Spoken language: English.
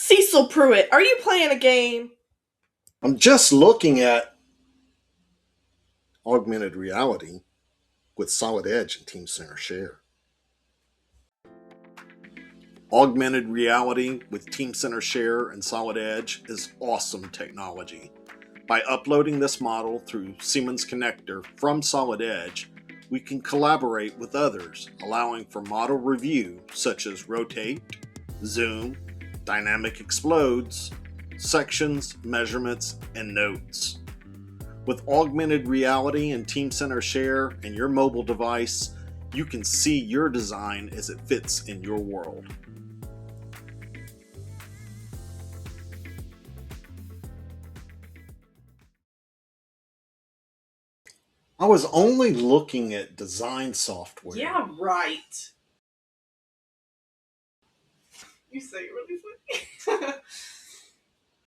Cecil Pruitt, are you playing a game? I'm just looking at augmented reality with Solid Edge and Teamcenter Share. Augmented reality with Teamcenter Share and Solid Edge is awesome technology. By uploading this model through Siemens Connector from Solid Edge, we can collaborate with others, allowing for model review such as rotate, zoom, dynamic explodes, sections, measurements, and notes. With augmented reality and Teamcenter Share and your mobile device, you can see your design as it fits in your world. I was only looking at design software. Yeah, right. You say it really funny.